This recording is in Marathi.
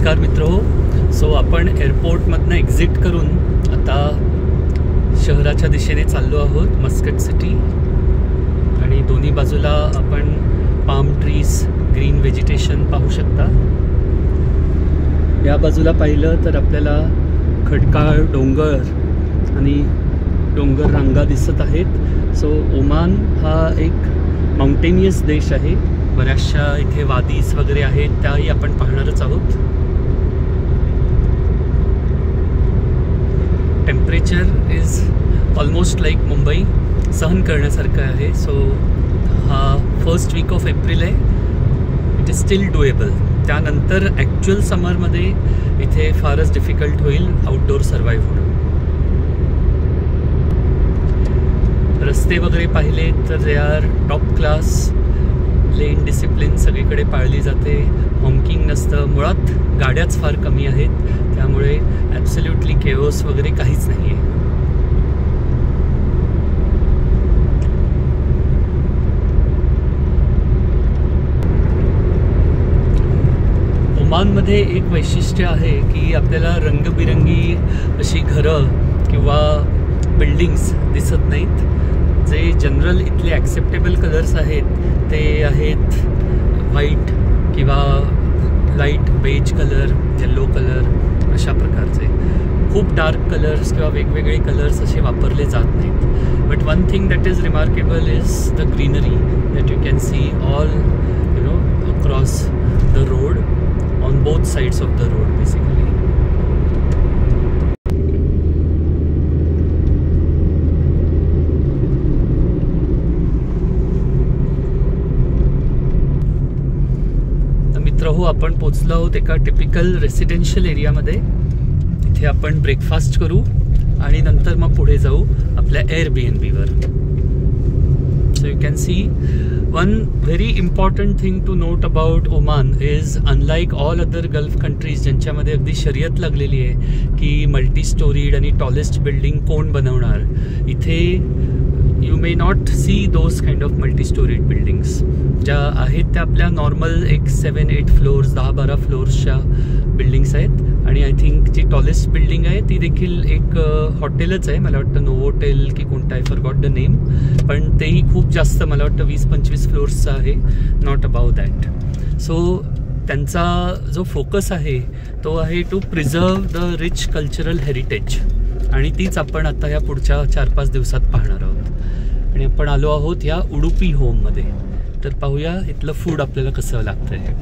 नमस्कार मित्रहो. सो आपण एअरपोर्टमधनं एक्झिट करून आता शहराच्या दिशेने चाललो आहोत, मस्कट सिटी. आणि दोन्ही बाजूला आपण पाम ट्रीज, ग्रीन व्हेजिटेशन पाहू शकता. या बाजूला पाहिलं तर आपल्याला खडकाळ डोंगर आणि डोंगर रांगा दिसत आहेत. सो ओमान हा एक माउंटेनियस देश आहे. बऱ्याचशा इथे वादीज वगैरे आहेत, त्याही आपण पाहणारच आहोत. Temperature is almost like Mumbai, सहन करण्यासारखं आहे. सो हा फर्स्ट वीक ऑफ एप्रिल आहे. It is still doable. त्यानंतर ॲक्च्युअल समरमध्ये इथे फारच डिफिकल्ट होईल आउटडोर सर्वाईव्ह होणं. रस्ते वगैरे पाहिले तर they are top class. Lane discipline सगळीकडे पाळली जाते. हॉन्किंग नसतं. मुळात गाड्याच फार कमी आहेत, त्यामुळे ॲब्सोल्युटली केओस वगैरे काहीच नाही आहे. ओमानमध्ये एक वैशिष्ट्य आहे की आपल्याला रंगबिरंगी अशी घरं किंवा बिल्डिंग्स दिसत नाहीत. जे जनरल इथले ॲक्सेप्टेबल कलर्स आहेत ते आहेत व्हाईट किंवा light beige colour, yellow colour, अशा प्रकारचे. खूप डार्क कलर्स किंवा वेगवेगळे कलर्स असे वापरले जात नाहीत. But one thing that is remarkable is the greenery that you can see all across the road, on both sides of the road basically. हो, आपण पोचलो आहोत एका टिपिकल रेसिडेन्शियल एरियामध्ये. इथे आपण ब्रेकफास्ट करू आणि नंतर मग पुढे जाऊ आपल्या एअरबीएनबीवर. So you can see one very important thing to note about Oman is unlike all other gulf countries ज्यांच्यामध्ये अगदी शर्यत लागलेली आहे की मल्टी स्टोरीड आणि टॉलेस्ट बिल्डिंग कोण बनवणार. इथे you may not see those kind of multi storied buildings. ज्या आहेत त्या आपल्या नॉर्मल एक 7-8 फ्लोअर्स, 10-12 फ्लोअर्सच्या बिल्डिंग्स आहेत. आणि आय थिंक जी टॉलेस्ट बिल्डिंग आहे ती देखील एक हॉटेलच आहे. मला वाटतं नोवोटेल की कोणता आहे, फॉरगॉट द नेम. पण तेही खूप जास्त, मला वाटतं 20-25 फ्लोअर्सचं आहे, नॉट अबाउट दॅट. सो त्यांचा जो फोकस आहे तो आहे to preserve the rich cultural heritage. आणि तीच आपण आता ह्या पुढच्या 4-5 दिवसात पाहणार आहोत. आणि आपण आलो आहोत ह्या उडुपी होममध्ये. तर पाहूया इथलं फूड आपल्याला कसं लागतं आहे.